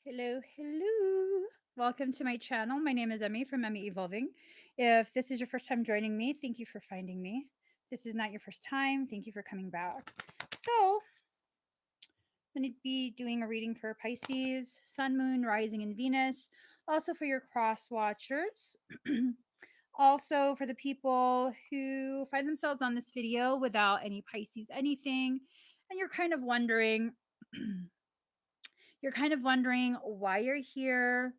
Hello, hello. Welcome to my channel. My name is Emmie from Emmie Evolving. If this is your first time joining me, thank you for finding me. If this is not your first time, thank you for coming back. So, I'm going to be doing a reading for Pisces, Sun, Moon, Rising, and Venus. Also for your cross watchers. Also for the people who find themselves on this video without any Pisces anything, and you're kind of wondering. You're kind of wondering why you're here,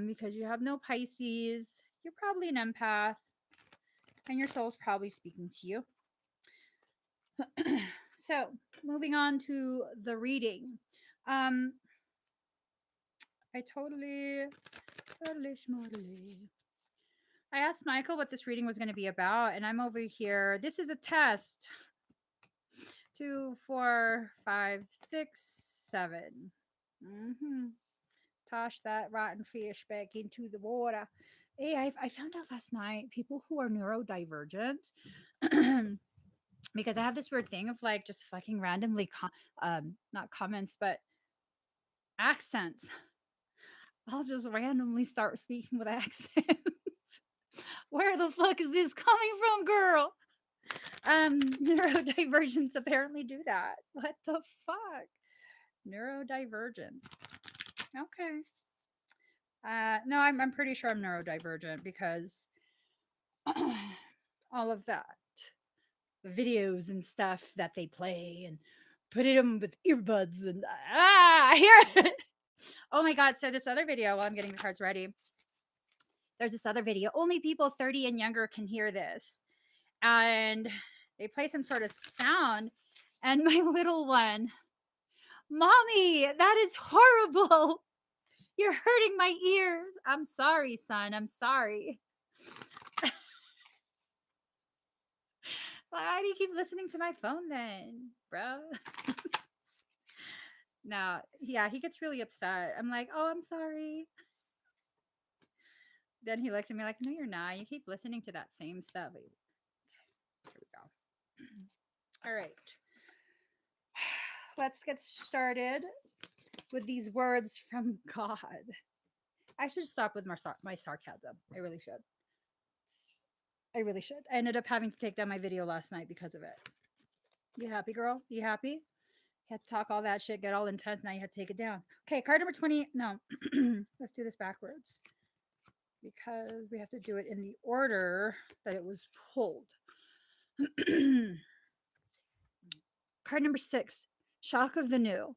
because you have no Pisces. You're probably an empath, and your soul's probably speaking to you. So, moving on to the reading. Um, I totally schmotally. I asked Michael what this reading was going to be about, and I'm over here. This is a test. 2, 4, 5, 6, 7. Mm-hmm. Toss that rotten fish back into the water. Hey, I found out last night people who are neurodivergent, because I have this weird thing of like just fucking randomly, not comments, but accents. I'll just randomly start speaking with accents. Where the fuck is this coming from, girl? Neurodivergents apparently do that. What the fuck? Neurodivergence. Okay. No, I'm pretty sure I'm neurodivergent because all of that, the videos and stuff that they play and put them with earbuds and I hear it. Oh my god! So this other video, while I'm getting the cards ready, there's this other video. Only people 30 and younger can hear this, and they play some sort of sound, and my little one, mommy, that is horrible. You're hurting my ears. I'm sorry, son. I'm sorry. Why do you keep listening to my phone then, bro? No, yeah, he gets really upset. I'm like, oh, I'm sorry. Then he looks at me like, no, you're not. You keep listening to that same stuff. Okay, here we go. All right. Let's get started with these words from God. I should stop with my sarcasm. I really should. I really should. I ended up having to take down my video last night because of it. You happy, girl? You happy? You had to talk all that shit, get all intense. Now you had to take it down. Okay, card number 20. No, let's do this backwards because we have to do it in the order that it was pulled. Card number 6, shock of the new.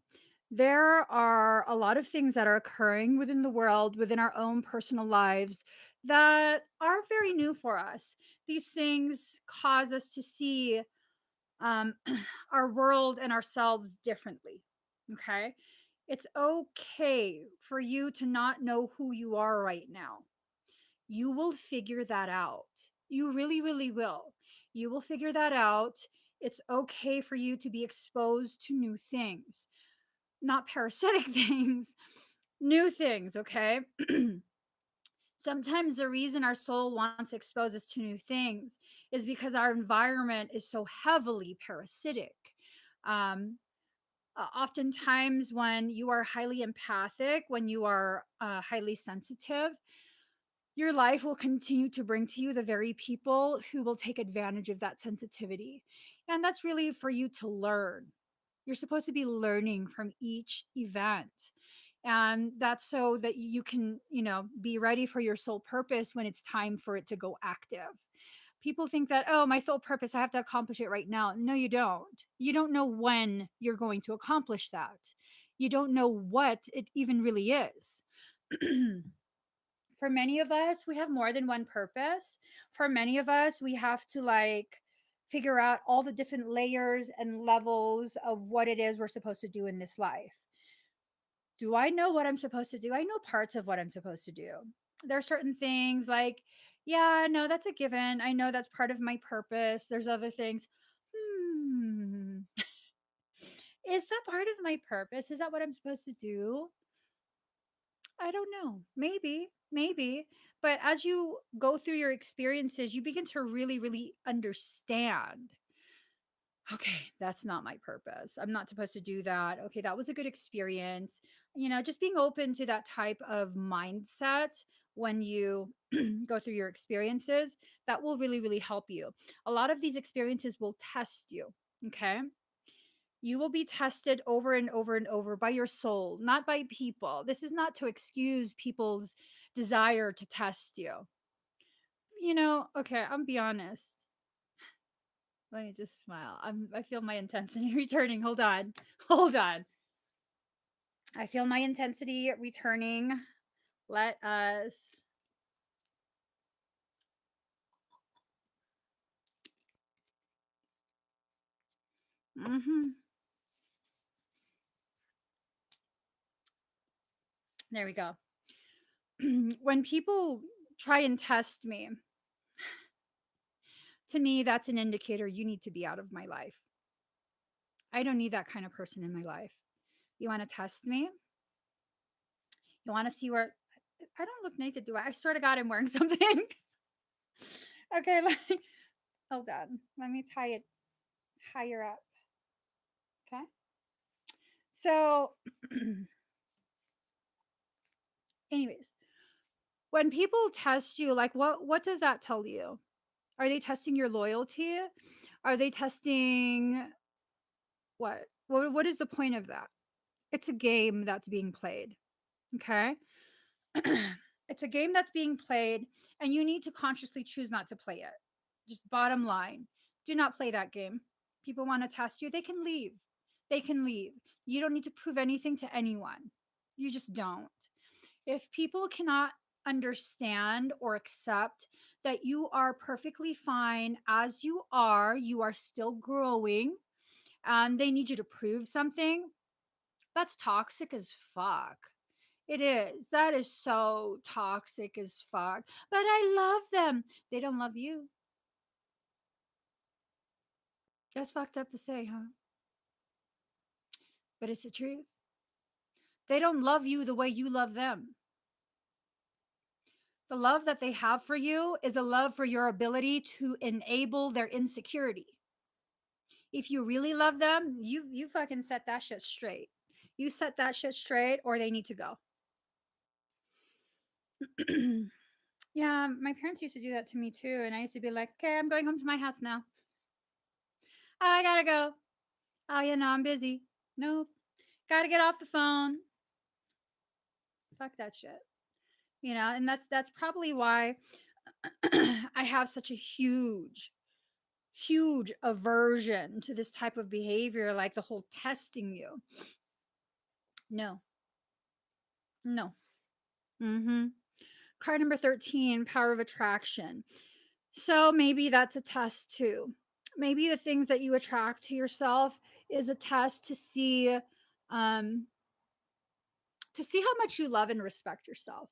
There are a lot of things that are occurring within the world, within our own personal lives, that are very new for us. These things cause us to see our world and ourselves differently. Okay. It's okay for you to not know who you are right now. You will figure that out. You really, really will. You will figure that out. It's okay for you to be exposed to new things, not parasitic things, new things. Okay. Sometimes the reason our soul wants to expose us to new things is because our environment is so heavily parasitic. Um, Oftentimes, when you are highly empathic, when you are highly sensitive, your life will continue to bring to you the very people who will take advantage of that sensitivity. And that's really for you to learn. You're supposed to be learning from each event. And that's so that you can, be ready for your soul purpose when it's time for it to go active. People think that, oh, my soul purpose, I have to accomplish it right now. No, you don't. You don't know when you're going to accomplish that. You don't know what it even really is. For many of us, we have more than one purpose. For many of us, we have to like figure out all the different layers and levels of what it is we're supposed to do in this life. Do I know what I'm supposed to do? I know parts of what I'm supposed to do. There are certain things like, yeah, no, that's a given. I know that's part of my purpose. There's other things. Hmm. Is that part of my purpose? Is that what I'm supposed to do? I don't know. Maybe. But as you go through your experiences, you begin to really, really understand okay, that's not my purpose. I'm not supposed to do that. Okay, that was a good experience. Just being open to that type of mindset when you go through your experiences, that will really, really help you. A lot of these experiences will test you. Okay. You will be tested over and over and over by your soul, not by people. This is not to excuse people's desire to test you. Okay, I'm be honest. Let me just smile. I feel my intensity returning. Hold on. Hold on. I feel my intensity returning. Let us Mhm. There we go. When people try and test me, to me that's an indicator you need to be out of my life. I don't need that kind of person in my life. You want to test me? You want to see where I don't look naked, do I? I swear to God, I'm wearing something. Okay, hold on. Let me tie it higher up. Okay. So, anyways, when people test you, like what does that tell you? Are they testing your loyalty? Are they testing what? What is the point of that? It's a game that's being played. Okay. It's a game that's being played, and you need to consciously choose not to play it. Just bottom line, do not play that game. People want to test you, they can leave. They can leave. You don't need to prove anything to anyone. You just don't. If people cannot understand or accept that you are perfectly fine as you are still growing, and they need you to prove something, that's toxic as fuck. It is. That is so toxic as fuck. But I love them. They don't love you. That's fucked up to say, huh? But it's the truth. They don't love you the way you love them. The love that they have for you is a love for your ability to enable their insecurity. If you really love them, you fucking set that shit straight. You set that shit straight or they need to go. Yeah, my parents used to do that to me too. And I used to be like, okay, I'm going home to my house now. Oh, I gotta go. Oh, yeah, no, I'm busy. Nope. Gotta get off the phone. Fuck that shit. And that's probably why I have such a huge aversion to this type of behavior, like the whole testing you. No, no. Mm-hmm. Card number 13, power of attraction. So maybe that's a test too. Maybe the things that you attract to yourself is a test um, to see how much you love and respect yourself.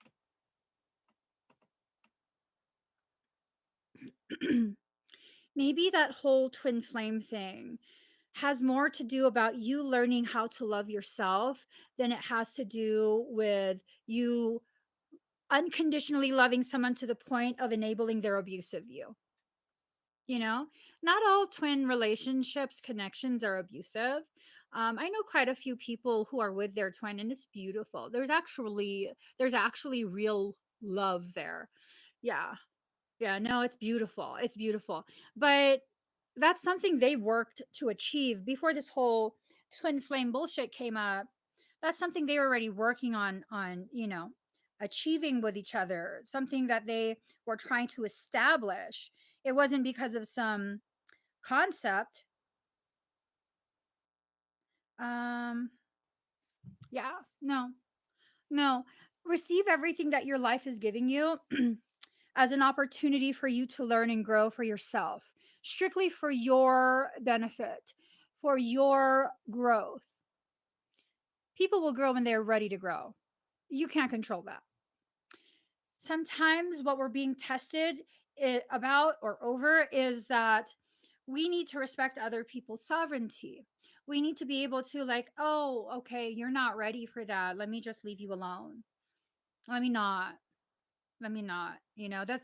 Maybe that whole twin flame thing has more to do about you learning how to love yourself than it has to do with you unconditionally loving someone to the point of enabling their abuse of you. You know, not all twin relationships, connections are abusive. I know quite a few people who are with their twin, and it's beautiful. There's actually real love there. Yeah, yeah, no, it's beautiful. It's beautiful. But that's something they worked to achieve before this whole twin flame bullshit came up. That's something they were already working on, achieving with each other, something that they were trying to establish. It wasn't because of some concept. Um, yeah, no, no. Receive everything that your life is giving you as an opportunity for you to learn and grow for yourself, strictly for your benefit, for your growth. People will grow when they're ready to grow. You can't control that. Sometimes what we're being tested about or over is that we need to respect other people's sovereignty. We need to be able to, like, oh, okay, you're not ready for that. Let me just leave you alone. Let me not. Let me not.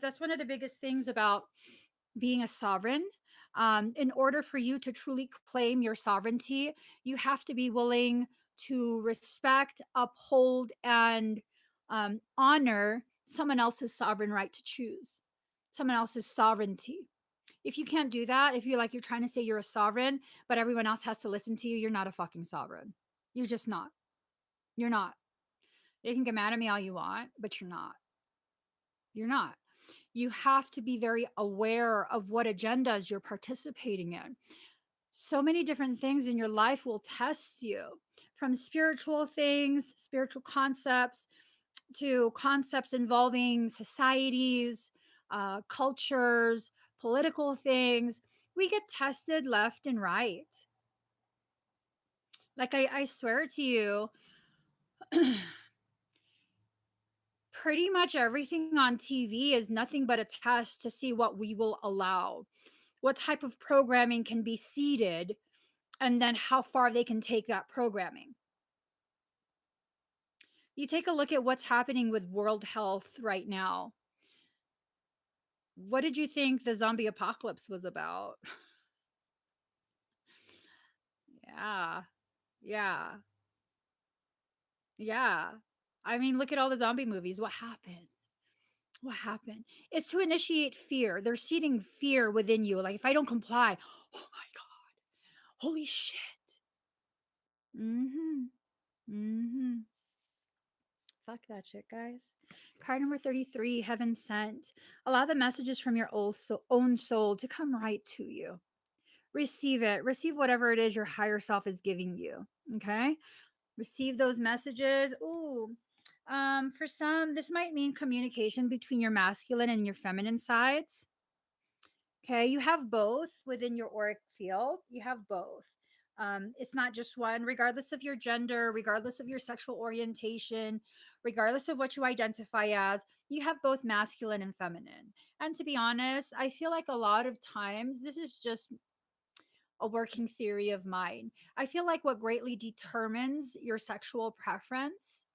That's one of the biggest things about being a sovereign. In order for you to truly claim your sovereignty, you have to be willing to respect, uphold, and honor someone else's sovereign right to choose, someone else's sovereignty. If you can't do that, if you're like you're trying to say you're a sovereign, but everyone else has to listen to you, you're not a fucking sovereign. You're just not. You're not. You can get mad at me all you want, but you're not. You're not. You have to be very aware of what agendas you're participating in. So many different things in your life will test you, from spiritual things, spiritual concepts, to concepts involving societies, cultures, political things. We get tested left and right. Like, I swear to you, pretty much everything on TV is nothing but a test to see what we will allow, what type of programming can be seeded, and then how far they can take that programming. You take a look at what's happening with world health right now. What did you think the zombie apocalypse was about? Yeah. Yeah. Yeah. I mean, look at all the zombie movies. What happened? What happened? It's to initiate fear. They're seeding fear within you. Like, if I don't comply, oh my God, holy shit. Mm-hmm. Mm-hmm. Fuck that shit, guys. Card number 33, Heaven Sent. Allow the messages from your own soul to come right to you. Receive it. Receive whatever it is your higher self is giving you. Okay? Receive those messages. Ooh. For some, this might mean communication between your masculine and your feminine sides. Okay, you have both within your auric field. You have both. It's not just one, regardless of your gender, regardless of your sexual orientation, regardless of what you identify as, you have both masculine and feminine. And to be honest, I feel like a lot of times this is just a working theory of mine. I feel like what greatly determines your sexual preference,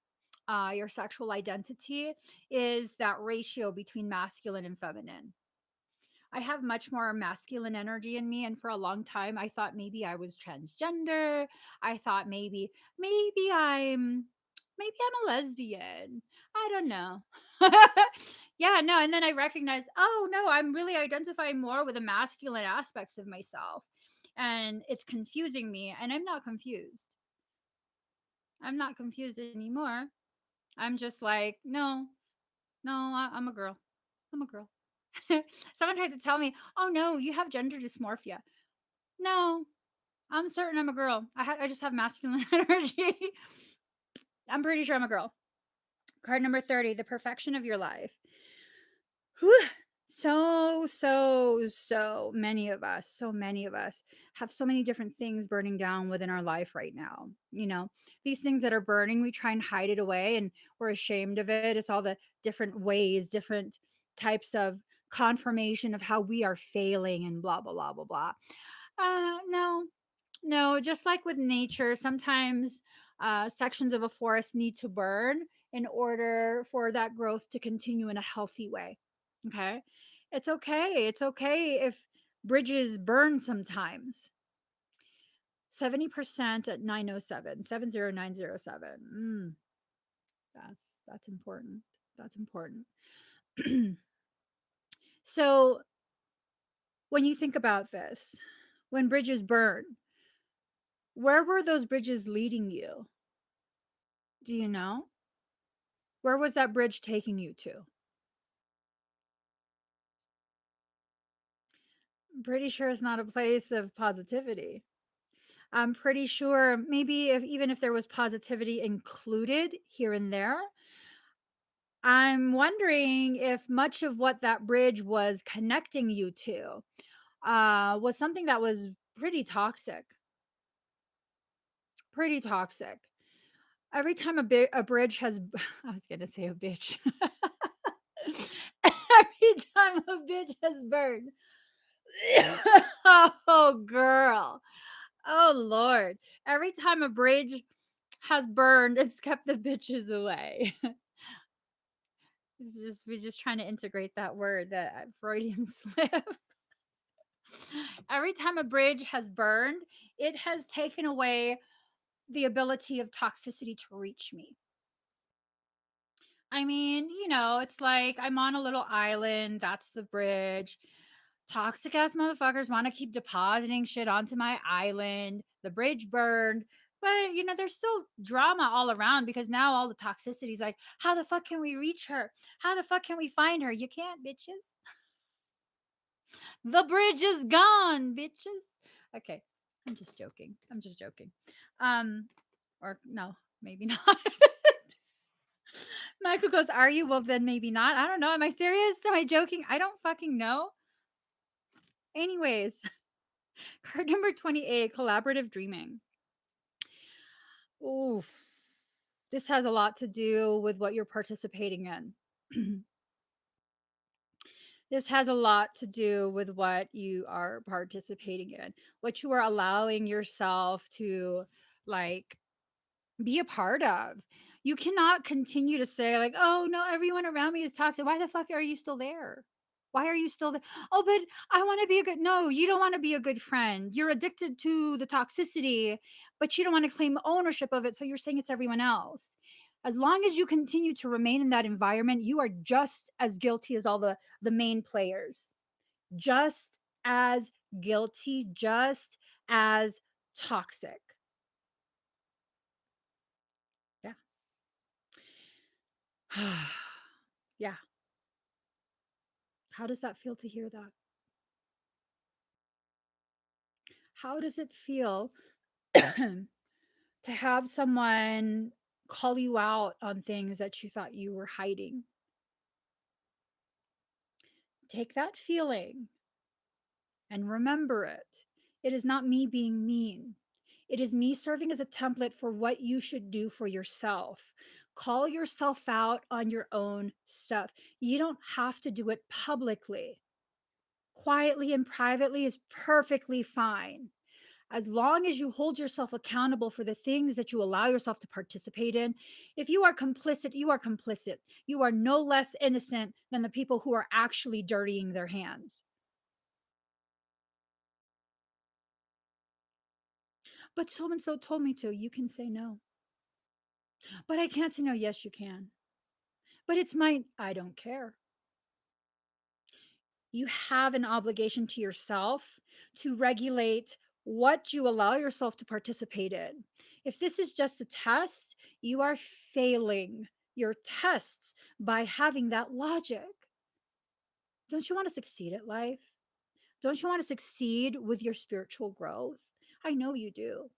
your sexual identity, is that ratio between masculine and feminine. I have much more masculine energy in me, and for a long time I thought maybe I was transgender. I thought maybe I'm a lesbian. I don't know. Yeah, no, and then I recognized, oh no, I'm really identifying more with the masculine aspects of myself. And it's confusing me, and I'm not confused. I'm not confused anymore. I'm just like, no, no, I'm a girl. I'm a girl. Someone tried to tell me, "Oh no, you have gender dysmorphia." No, I'm certain I'm a girl. I just have masculine energy. I'm pretty sure I'm a girl. Card number 30, the perfection of your life. Whew. So many of us have so many different things burning down within our life right now. You know, these things that are burning, we try and hide it away and we're ashamed of it. It's all the different ways, different types of confirmation of how we are failing and blah, blah, blah, blah, blah. No, no, just like with nature, sometimes sections of a forest need to burn in order for that growth to continue in a healthy way. Okay. It's okay. It's okay if bridges burn sometimes. 70% at 907, 70907. That's important. That's important. So when you think about this, when bridges burn, where were those bridges leading you? Do you know? Where was that bridge taking you to? I'm pretty sure it's not a place of positivity. I'm pretty sure maybe if even if there was positivity included here and there, I'm wondering if much of what that bridge was connecting you to was something that was pretty toxic. Pretty toxic. Every time a bridge has, I was going to say a bitch. Every time a bitch has burned. Oh, girl. Oh, Lord. Every time a bridge has burned, it's kept the bitches away. We're just trying to integrate that word, that Freudian slip. Every time a bridge has burned, it has taken away the ability of toxicity to reach me. I mean, it's like I'm on a little island. That's the bridge. Toxic ass motherfuckers want to keep depositing shit onto my island. The bridge burned. But, there's still drama all around because now all the toxicity is like, how the fuck can we reach her? How the fuck can we find her? You can't, bitches. The bridge is gone, bitches. Okay. I'm just joking. I'm just joking. Um, or no, maybe not. Michael goes, are you? Well, then maybe not. I don't know. Am I serious? Am I joking? I don't fucking know. Anyways, card number 28, collaborative dreaming. Oof. This has a lot to do with what you're participating in. This has a lot to do with what you are participating in, what you are allowing yourself to like be a part of. You cannot continue to say, like, oh no, everyone around me is toxic. Why the fuck are you still there? Why are you still there? Oh, but I want to be a good. No, you don't want to be a good friend. You're addicted to the toxicity, but you don't want to claim ownership of it. So you're saying it's everyone else. As long as you continue to remain in that environment, you are just as guilty as all the main players. Just as guilty, just as toxic. Yeah. Yeah. How does that feel to hear that? How does it feel to have someone call you out on things that you thought you were hiding? Take that feeling and remember it. It is not me being mean. It is me serving as a template for what you should do for yourself. Call yourself out on your own stuff. You don't have to do it publicly. Quietly and privately is perfectly fine. As long as you hold yourself accountable for the things that you allow yourself to participate in, if you are complicit, you are complicit. You are no less innocent than the people who are actually dirtying their hands. But so and so told me to. You can say no. But I can't say no. Yes, you can. But it's mine. I don't care. You have an obligation to yourself to regulate what you allow yourself to participate in. If this is just a test, you are failing your tests by having that logic. Don't you want to succeed at life? Don't you want to succeed with your spiritual growth? I know you do.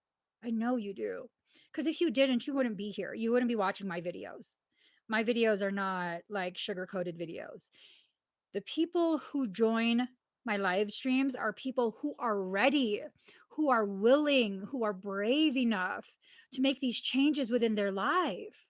I know you do. Because if you didn't, you wouldn't be here. You wouldn't be watching my videos. My videos are not like sugar coated videos. The people who join my live streams are people who are ready, who are willing, who are brave enough to make these changes within their life.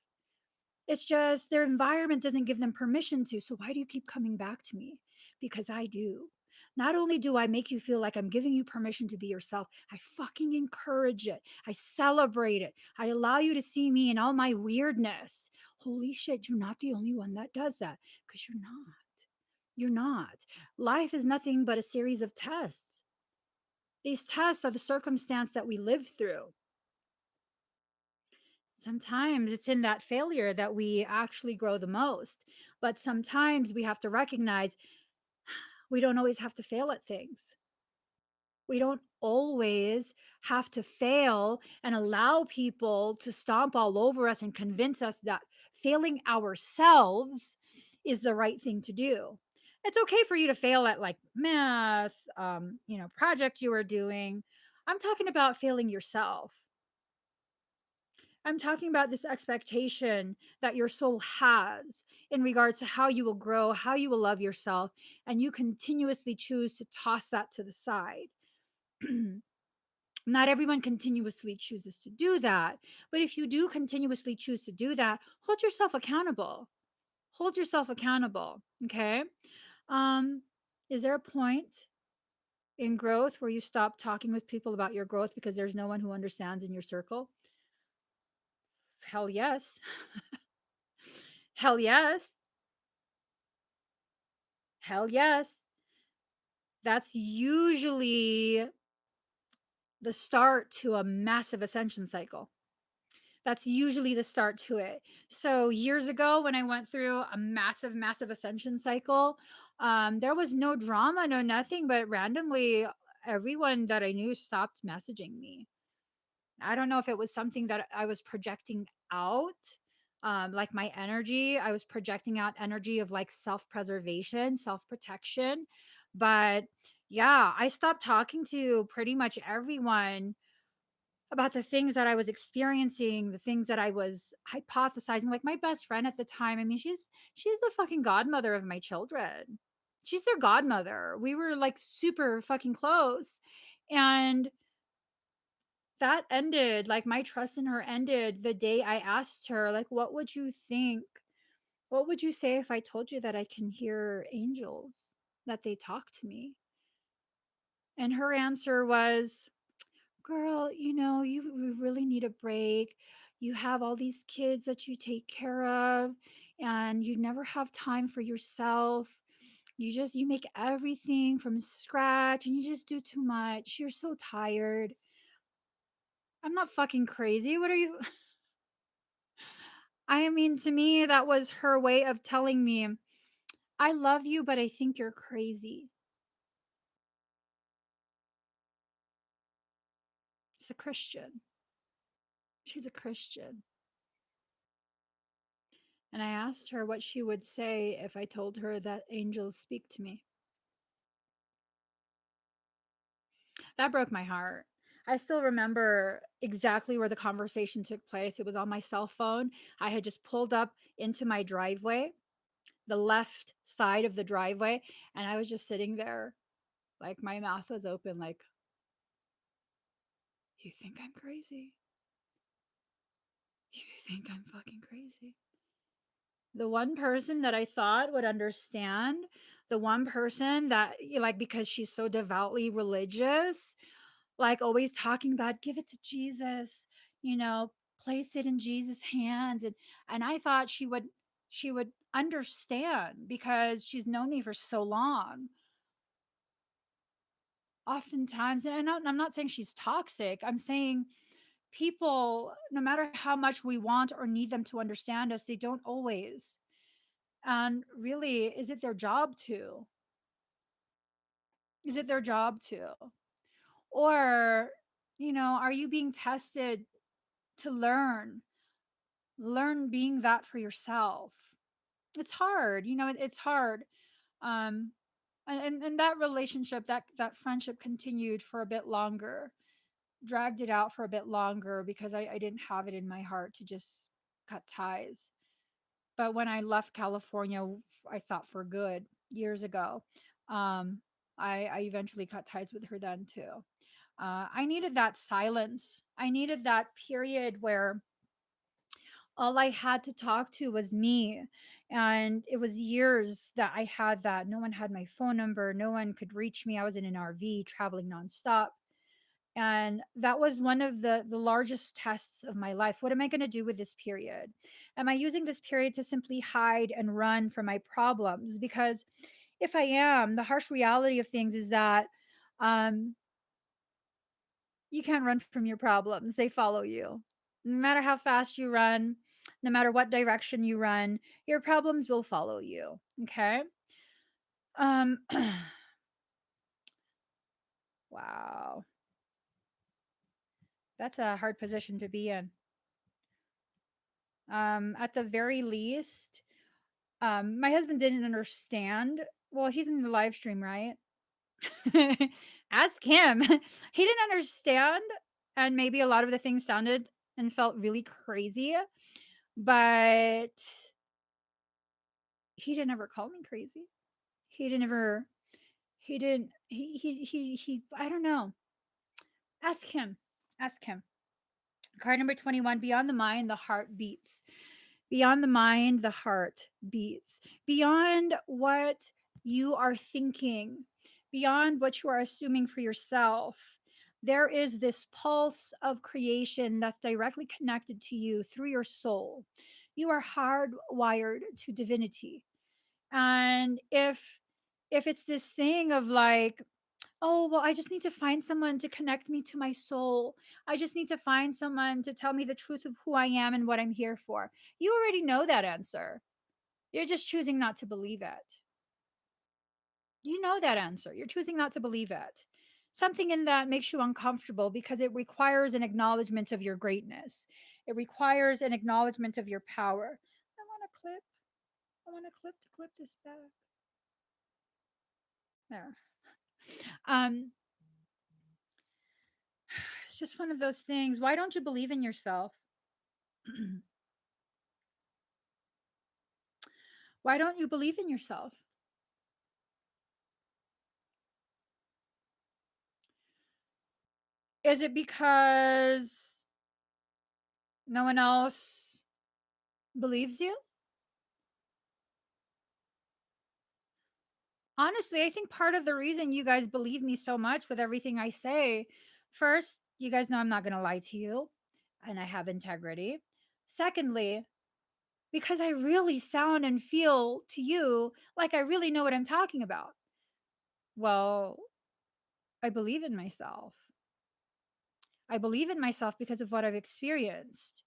It's just their environment doesn't give them permission to. So why do you keep coming back to me? Because I do. Not only do I make you feel like I'm giving you permission to be yourself, I fucking encourage it. I celebrate it. I allow you to see me in all my weirdness. Holy shit, you're not the only one that does that because you're not. You're not. Life is nothing but a series of tests. These tests are the circumstance that we live through. Sometimes it's in that failure that we actually grow the most. But sometimes we have to recognize we don't always have to fail at things. We don't always have to fail and allow people to stomp all over us and convince us that failing ourselves is the right thing to do. It's okay for you to fail at like math, project you are doing. I'm talking about failing yourself. I'm talking about this expectation that your soul has in regards to how you will grow, how you will love yourself, and you continuously choose to toss that to the side. Not everyone continuously chooses to do that, but if you do continuously choose to do that, hold yourself accountable. Hold yourself accountable, okay? Um is there a point in growth where you stop talking with people about your growth because there's no one who understands in your circle? Hell yes. Hell yes. Hell yes. That's usually the start to a massive ascension cycle. That's usually the start to it. So years ago, when I went through a massive, massive ascension cycle, there was no drama, no nothing, but randomly, everyone that I knew stopped messaging me. I don't know if it was something that I was projecting out, like my energy. I was projecting out energy of like self preservation, self protection. But yeah, I stopped talking to pretty much everyone about the things that I was experiencing, the things that I was hypothesizing. Like my best friend at the time, I mean, she's the fucking godmother of my children. She's their godmother. We were like super fucking close. And that ended, like my trust in her ended the day I asked her, like, what would you think? What would you say if I told you that I can hear angels, that they talk to me? And her answer was, girl, you really need a break. You have all these kids that you take care of, and you never have time for yourself. You make everything from scratch and you just do too much. You're so tired. I'm not fucking crazy. What are you? I mean, to me, that was her way of telling me, I love you, but I think you're crazy. She's a Christian. She's a Christian. And I asked her what she would say if I told her that angels speak to me. That broke my heart. I still remember exactly where the conversation took place. It was on my cell phone. I had just pulled up into my driveway, the left side of the driveway, and I was just sitting there, like my mouth was open, like, you think I'm crazy? You think I'm fucking crazy? The one person that I thought would understand, the one person that, like, because she's so devoutly religious, like always talking about give it to Jesus, you know, place it in Jesus' hands. And I thought she would understand because she's known me for so long. Oftentimes, and I'm not saying she's toxic. I'm saying people, no matter how much we want or need them to understand us, they don't always. And really, is it their job to? Is it their job to? Or, are you being tested to learn being that for yourself? It's hard, it's hard. Um, and that relationship, that friendship continued for a bit longer, dragged it out for a bit longer because I didn't have it in my heart to just cut ties. But when I left California, I thought for good years ago, um, I eventually cut ties with her then too. I needed that silence. I needed that period where all I had to talk to was me. And it was years that I had that. No one had my phone number. No one could reach me. I was in an RV traveling nonstop. And that was one of the largest tests of my life. What am I going to do with this period? Am I using this period to simply hide and run from my problems? Because if I am, the harsh reality of things is that um, you can't run from your problems. They follow you. No matter how fast you run, no matter what direction you run, your problems will follow you. Okay. Um, wow. That's a hard position to be in. At the very least, my husband didn't understand. Well, he's in the live stream, right? Ask him. He didn't understand. And maybe a lot of the things sounded and felt really crazy, but he didn't ever call me crazy. He didn't ever, he didn't, I don't know. Ask him. Ask him. Card number 21, beyond the mind, the heart beats. Beyond the mind, the heart beats. Beyond what you are thinking, beyond what you are assuming for yourself, there is this pulse of creation that's directly connected to you through your soul. You are hardwired to divinity. And if if it's this thing of like, oh, well, I just need to find someone to connect me to my soul. I just need to find someone to tell me the truth of who I am and what I'm here for. You already know that answer. You're just choosing not to believe it. You know that answer. You're choosing not to believe it. Something in that makes you uncomfortable because it requires an acknowledgement of your greatness. It requires an acknowledgement of your power. I want a clip. I want a clip to clip this back. There. Um, it's just one of those things. Why don't you believe in yourself? Why don't you believe in yourself? Is it because no one else believes you? Honestly, I think part of the reason you guys believe me so much with everything I say, first, you guys know I'm not going to lie to you and I have integrity. Secondly, because I really sound and feel to you like I really know what I'm talking about. Well, I believe in myself. I believe in myself because of what I've experienced.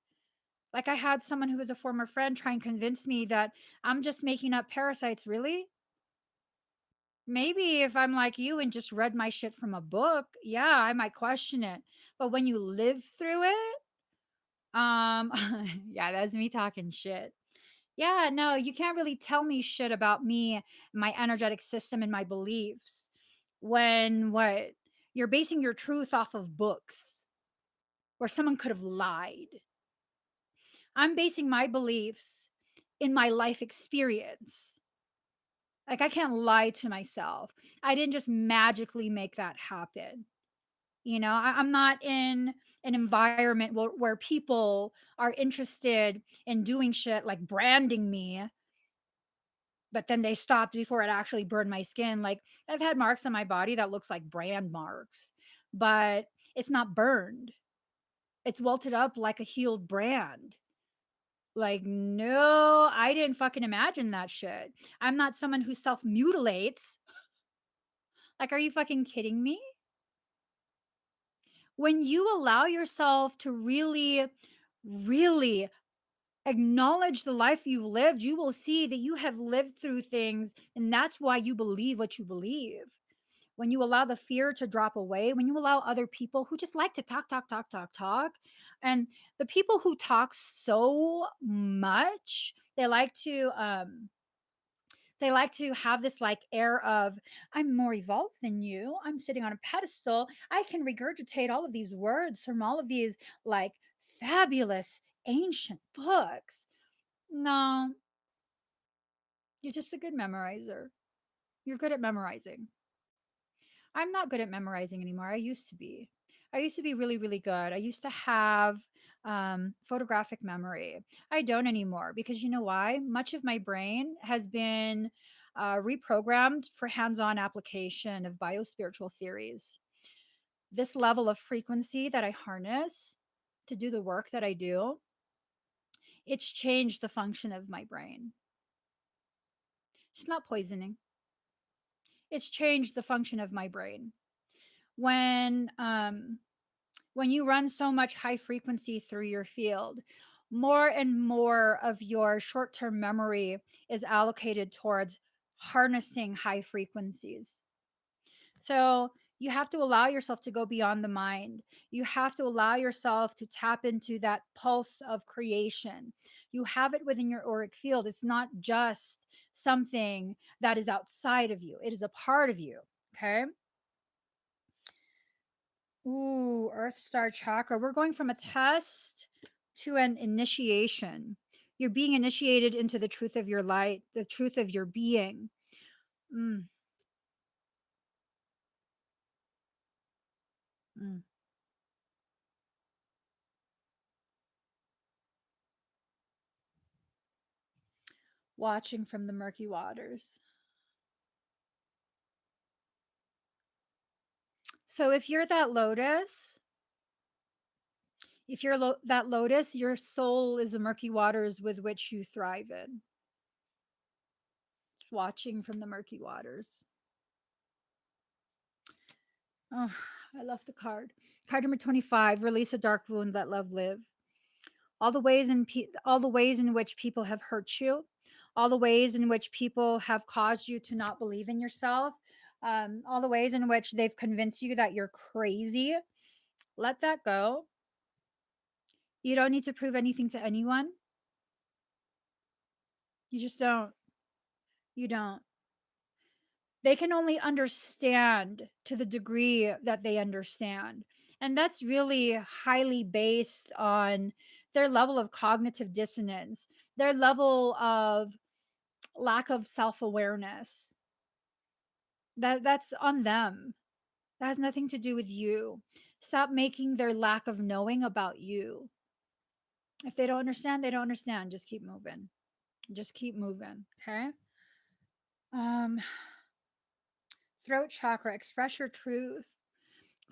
Like I had someone who was a former friend try and convince me that I'm just making up parasites. Really? Maybe if I'm like you and just read my shit from a book, yeah, I might question it. But when you live through it, um, yeah, that's me talking shit. Yeah, no, you can't really tell me shit about me, my energetic system, and my beliefs when what you're basing your truth off of books where someone could have lied. I'm basing my beliefs in my life experience. Like, I can't lie to myself. I didn't just magically make that happen. I'm not in an environment where people are interested in doing shit like branding me, but then they stopped before it actually burned my skin. Like, I've had marks on my body that looks like brand marks, but it's not burned. It's welted up like a healed brand. Like, no, I didn't fucking imagine that shit. I'm not someone who self mutilates. Like, are you fucking kidding me? When you allow yourself to really, really acknowledge the life you've lived, you will see that you have lived through things. And that's why you believe what you believe. When you allow the fear to drop away, when you allow other people who just like to talk, talk, talk, talk, talk, and the people who talk so much, they like to have this like air of, I'm more evolved than you, I'm sitting on a pedestal, I can regurgitate all of these words from all of these like fabulous ancient books. No, you're just a good memorizer. You're good at memorizing. I'm not good at memorizing anymore. I used to be really, really good. I used to have photographic memory. I don't anymore because you know why? Much of my brain has been reprogrammed for hands on application of biospiritual theories. This level of frequency that I harness to do the work that I do, it's changed the function of my brain. It's not poisoning, it's changed the function of my brain. When when you run so much high frequency through your field, more and more of your short term memory is allocated towards harnessing high frequencies. So you have to allow yourself to go beyond the mind. You have to allow yourself to tap into that pulse of creation. You have it within your auric field. It's not just something that is outside of you, it is a part of you. Okay. Ooh, Earth Star Chakra. We're going from a test to an initiation. You're being initiated into the truth of your light, the truth of your being. Mm, mm. Watching from the murky waters. So if you're that lotus, if you're that lotus, your soul is the murky waters with which you thrive in. Watching from the murky waters. Oh, I love the card. Card number 25, release a dark wound, let love live. All the ways in which people have hurt you, all the ways in which people have caused you to not believe in yourself, all the ways in which they've convinced you that you're crazy. Let that go. You don't need to prove anything to anyone. You just don't. You don't. They can only understand to the degree that they understand. And that's really highly based on their level of cognitive dissonance, their level of lack of self-awareness. That's on them. That has nothing to do with you. Stop making their lack of knowing about you. If they don't understand, they don't understand. Just keep moving. Just keep moving. Okay. Um, throat chakra, express your truth.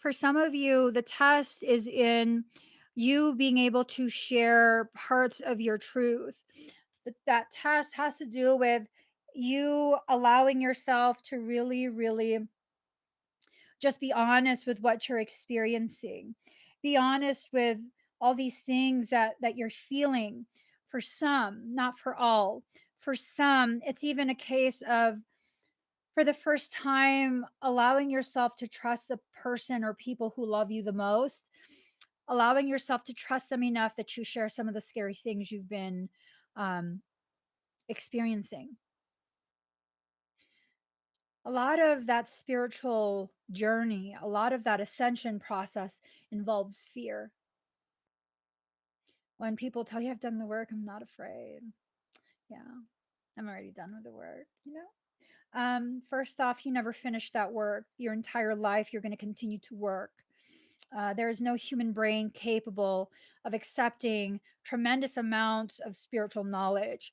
For some of you, the test is in you being able to share parts of your truth. That test has to do with you allowing yourself to really, really just be honest with what you're experiencing. Be honest with all these things that you're feeling. For some, not for all. For some, it's even a case of for the first time allowing yourself to trust a person or people who love you the most, allowing yourself to trust them enough that you share some of the scary things you've been um, experiencing. A lot of that spiritual journey, a lot of that ascension process involves fear. When people tell you I've done the work, I'm not afraid. Yeah, I'm already done with the work, you know? First off, you never finish that work. Your entire life, you're going to continue to work. There is no human brain capable of accepting tremendous amounts of spiritual knowledge.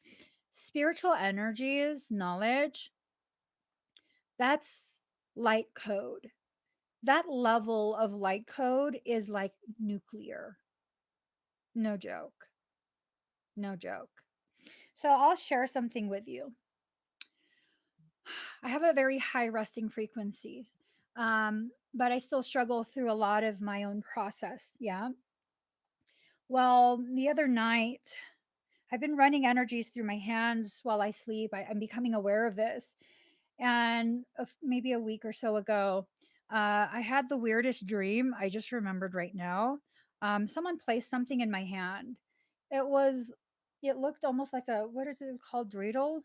Spiritual energies, knowledge, that's light code. That level of light code is like nuclear. No joke. No joke. So I'll share something with you. I have a very high resting frequency, but I still struggle through a lot of my own process. Yeah. Well, the other night, I've been running energies through my hands while I sleep. I'm becoming aware of this. And maybe a week or so ago, I had the weirdest dream. I just remembered right now. Someone placed something in my hand. It was, it looked almost like a, what is it called? Dreidel?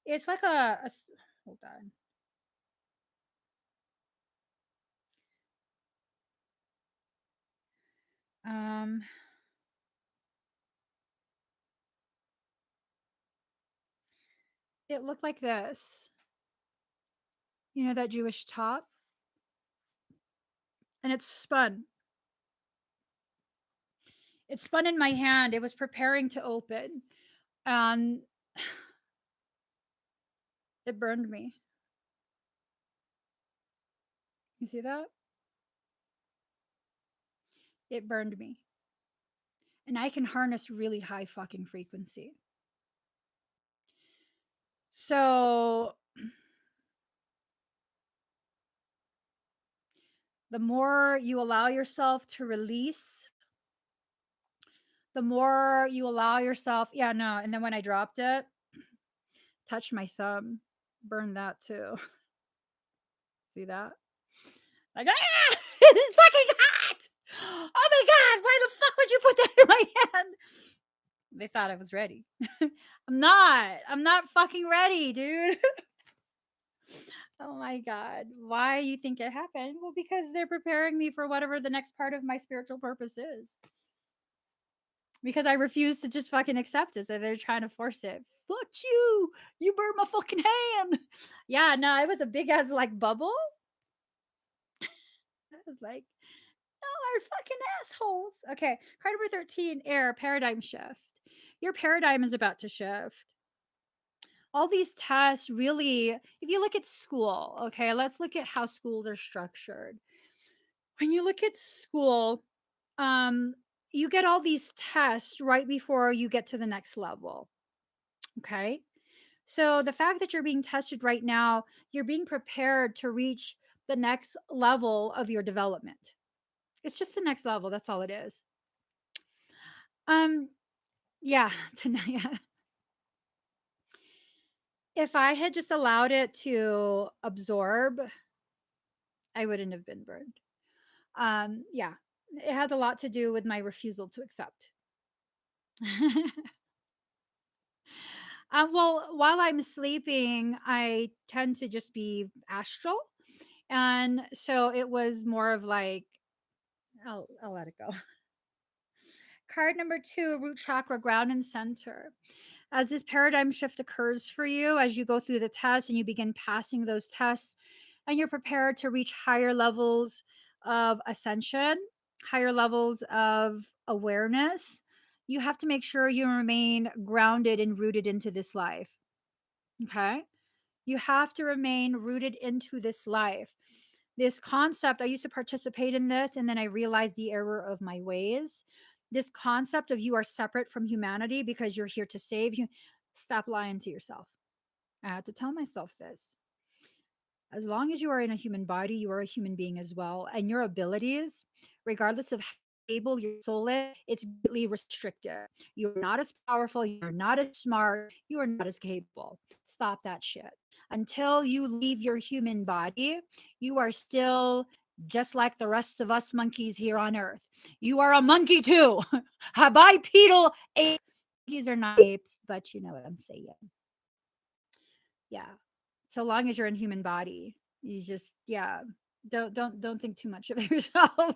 It's like hold on. Um, it looked like this. You know that Jewish top? And it's spun. It spun in my hand. It was preparing to open. And it burned me. You see that? It burned me. And I can harness really high fucking frequency. So the more you allow yourself to release, the more you allow yourself, yeah, no. And then when I dropped it, touched my thumb, burned that too. See that? Like, ah, it's fucking hot. Oh my God, why the fuck would you put that in my hand? They thought I was ready. I'm not. I'm not fucking ready, dude. Oh my God. Why you think it happened? Well, because they're preparing me for whatever the next part of my spiritual purpose is. Because I refuse to just fucking accept it. So they're trying to force it. Fuck you. You burned my fucking hand. Yeah, no, it was a big ass like bubble. I was like, no, are fucking assholes. Okay. Card number 13, air, paradigm shift. Your paradigm is about to shift. All these tests really, if you look at school, okay, let's look at how schools are structured. When you look at school, um, you get all these tests right before you get to the next level. Okay. So the fact that you're being tested right now, you're being prepared to reach the next level of your development. It's just the next level. That's all it is. Um, yeah, tonight. If I had just allowed it to absorb, I wouldn't have been burned. Yeah, it has a lot to do with my refusal to accept. Well, while I'm sleeping, I tend to just be astral. And so it was more of like, I'll let it go. Card number 2, root chakra, ground and center. As this paradigm shift occurs for you, as you go through the tests and you begin passing those tests, and you're prepared to reach higher levels of ascension, higher levels of awareness, you have to make sure you remain grounded and rooted into this life. Okay. You have to remain rooted into this life. This concept, I used to participate in this, and then I realized the error of my ways. This concept of you are separate from humanity because you're here to save you. Stop lying to yourself. I had to tell myself this. As long as you are in a human body, you are a human being as well. And your abilities, regardless of how able your soul is, it's greatly restricted. You are not as powerful, you are not as smart, you are not as capable. Stop that shit. Until you leave your human body, you are still just like the rest of us monkeys here on earth. You are a monkey too, a bipedal ape. Monkeys are not apes, but you know what I'm saying. Yeah, so long as you're in human body, you just, yeah, don't think too much of yourself.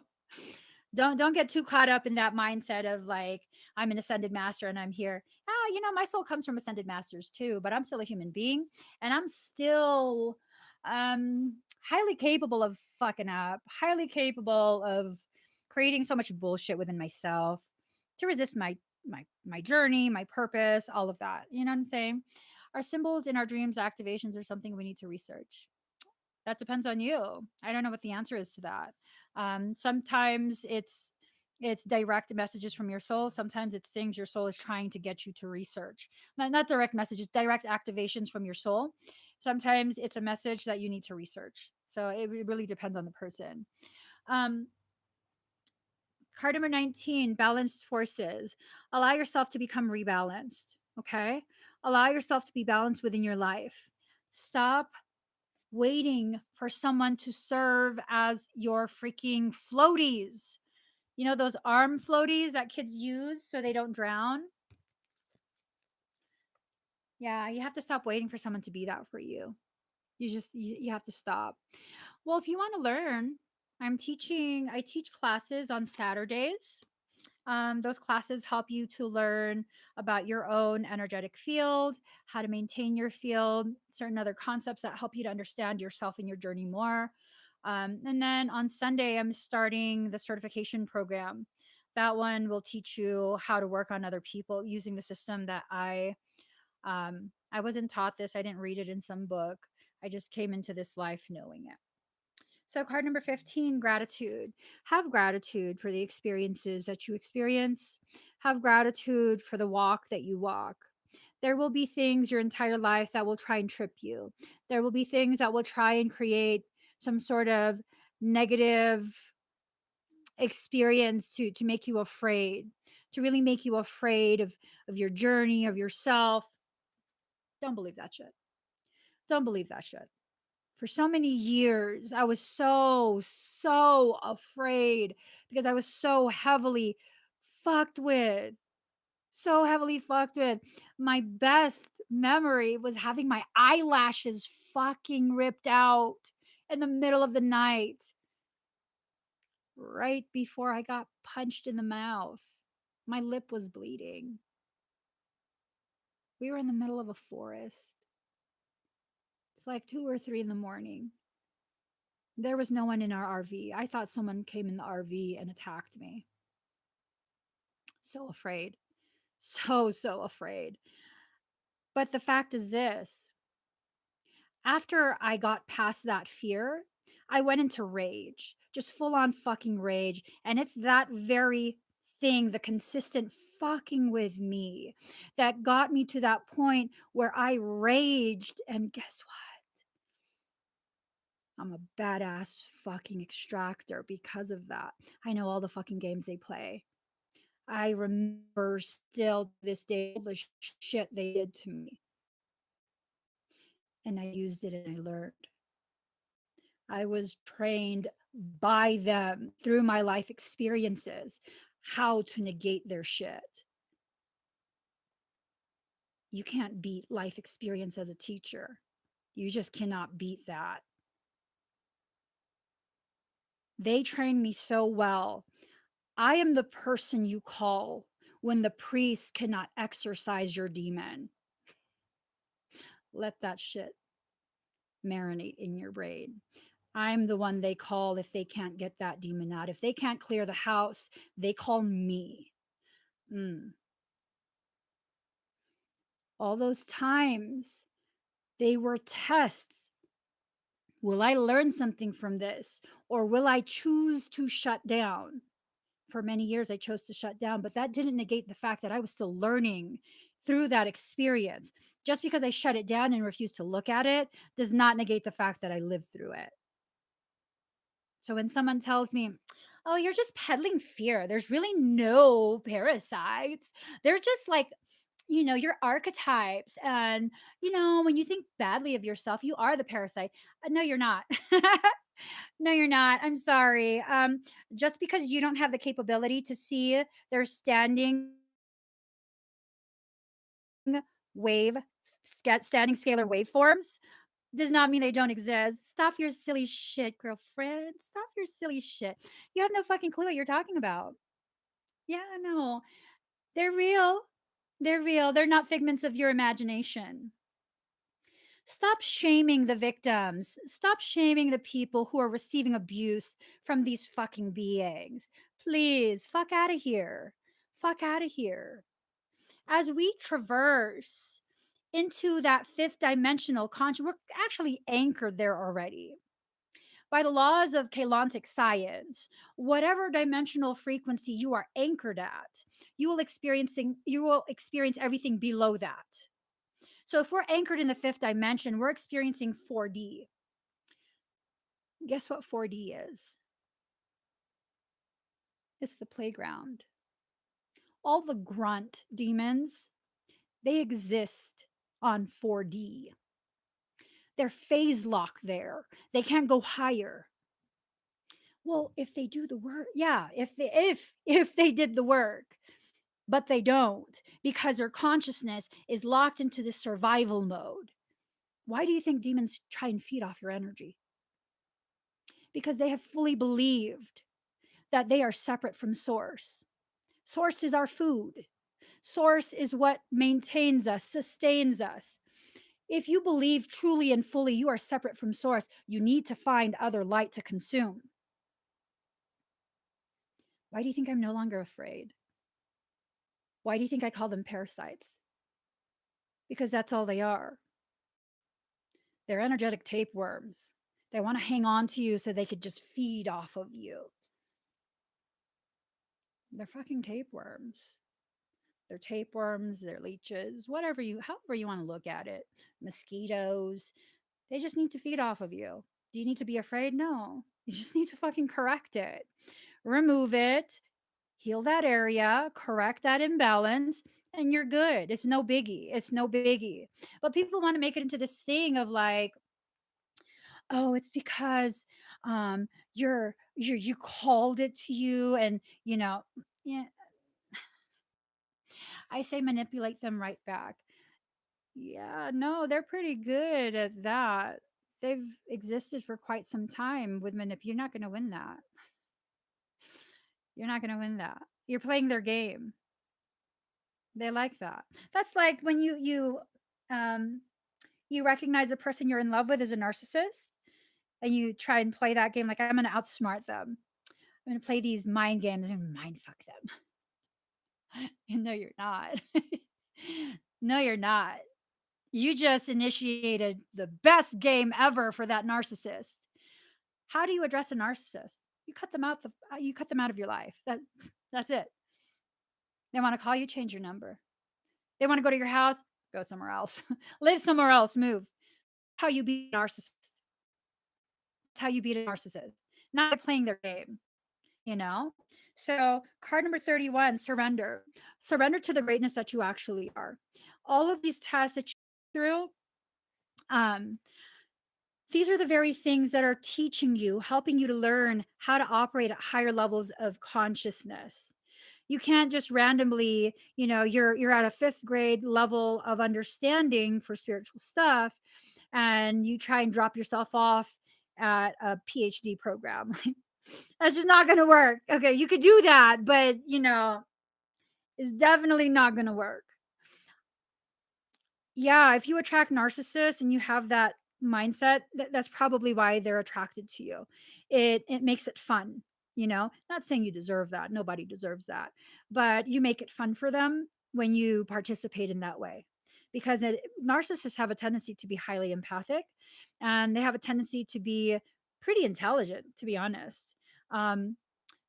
Don't get too caught up in that mindset of like, I'm an ascended master and I'm here. My soul comes from ascended masters too, but I'm still a human being, and I'm still highly capable of fucking up, highly capable of creating so much bullshit within myself to resist my journey, my purpose, all of that. You know what I'm saying? Our symbols in our dreams activations are something we need to research. That depends on you. I don't know what the answer is to that. Sometimes it's direct messages from your soul. Sometimes it's things your soul is trying to get you to research. Not direct messages, direct activations from your soul. Sometimes it's a message that you need to research. So it really depends on the person. Um, Card number 19, balanced forces. Allow yourself to become rebalanced. Okay. Allow yourself to be balanced within your life. Stop waiting for someone to serve as your freaking floaties. You know, those arm floaties that kids use so they don't drown? Yeah, you have to stop waiting for someone to be that for you. You have to stop. Well, if you want to learn, I teach classes on Saturdays. Those classes help you to learn about your own energetic field, how to maintain your field, certain other concepts that help you to understand yourself and your journey more. And then on Sunday, I'm starting the certification program. That one will teach you how to work on other people using the system that I wasn't taught this. I didn't read it in some book. I just came into this life knowing it. So, card number 15, gratitude. Have gratitude for the experiences that you experience. Have gratitude for the walk that you walk. There will be things your entire life that will try and trip you. There will be things that will try and create some sort of negative experience to make you afraid, to really make you afraid of your journey, of yourself. Don't believe that shit. Don't believe that shit. For so many years, I was so afraid because I was so heavily fucked with. So heavily fucked with. My best memory was having my eyelashes fucking ripped out in the middle of the night, right before I got punched in the mouth. My lip was bleeding. We were in the middle of a forest. It's like 2 or 3 in the morning. There was no one in our RV. I thought someone came in the RV and attacked me. So afraid. So afraid. But the fact is this, after I got past that fear, I went into rage, just full on fucking rage. And it's that very thing, the consistent fucking with me, that got me to that point where I raged. And guess what? I'm a badass fucking extractor because of that. I know all the fucking games they play. I remember still to this day all the shit they did to me. And I used it and I learned. I was trained by them through my life experiences how to negate their shit. You can't beat life experience as a teacher. You just cannot beat that. They trained me so well. I am the person you call when the priest cannot exorcise your demon. Let that shit marinate in your brain. I'm the one they call if they can't get that demon out. If they can't clear the house, they call me. Mm. All those times, they were tests. Will I learn something from this? Or will I choose to shut down? For many years, I chose to shut down, but that didn't negate the fact that I was still learning through that experience. Just because I shut it down and refused to look at it does not negate the fact that I lived through it. So when someone tells me, oh, you're just peddling fear, there's really no parasites. They're just like, your archetypes. And, when you think badly of yourself, you are the parasite. No, you're not. No, you're not. I'm sorry. Just because you don't have the capability to see their wave, standing scalar waveforms does not mean they don't exist. Stop your silly shit, girlfriend. Stop your silly shit. You have no fucking clue what you're talking about. Yeah, no. They're real. They're real. They're not figments of your imagination. Stop shaming the victims. Stop shaming the people who are receiving abuse from these fucking beings. Please, fuck out of here. Fuck out of here. As we traverse into that fifth dimensional conscious, we're actually anchored there already. By the laws of Kalantic science, whatever dimensional frequency you are anchored at, you will experience everything below that. So if we're anchored in the fifth dimension, we're experiencing 4D. Guess what 4D is? It's the playground. All the grunt demons, they exist on 4D. They're phase locked there. They can't go higher. Well, if they do the work, yeah, if they did the work, but they don't because their consciousness is locked into this survival mode. Why do you think demons try and feed off your energy? Because they have fully believed that they are separate from source. Source is our food. Source is what maintains us, sustains us. If you believe truly and fully you are separate from source, you need to find other light to consume. Why do you think I'm no longer afraid? Why do you think I call them parasites? Because that's all they are. They're energetic tapeworms. They want to hang on to you so they could just feed off of you. They're fucking tapeworms. They're tapeworms, they're leeches, however you want to look at it. Mosquitoes. They just need to feed off of you. Do you need to be afraid? No. You just need to fucking correct it. Remove it, heal that area, correct that imbalance, and you're good. It's no biggie. It's no biggie. But people want to make it into this thing of like, oh, it's because you called it to you and yeah, I say manipulate them right back. Yeah, no, they're pretty good at that. They've existed for quite some time with you're not going to win that. You're not going to win that. You're playing their game. They like that. That's like when um you recognize a person you're in love with as a narcissist and you try and play that game like I'm going to outsmart them. I'm going to play these mind games and mind fuck them. And no you're not. No you're not. You just initiated the best game ever for that narcissist. How do you address a narcissist? You cut them out of your life. That's it. They want to call you, change your number. They want to go to your house, go somewhere else. Live somewhere else, move. How you be a narcissist. how you beat a narcissist, not by playing their game, you know? So, card number 31, surrender. Surrender to the greatness that you actually are. All of these tests that you go through, um, these are the very things that are teaching you, helping you to learn how to operate at higher levels of consciousness. You can't just randomly, you're at a 5th grade level of understanding for spiritual stuff, and you try and drop yourself off at a PhD program. That's just not going to work. Okay, you could do that, but it's definitely not going to work. Yeah, if you attract narcissists and you have that mindset, that's probably why they're attracted to you. It makes it fun, Not saying you deserve that. Nobody deserves that. But you make it fun for them when you participate in that way. Because narcissists have a tendency to be highly empathic, and they have a tendency to be pretty intelligent, to be honest.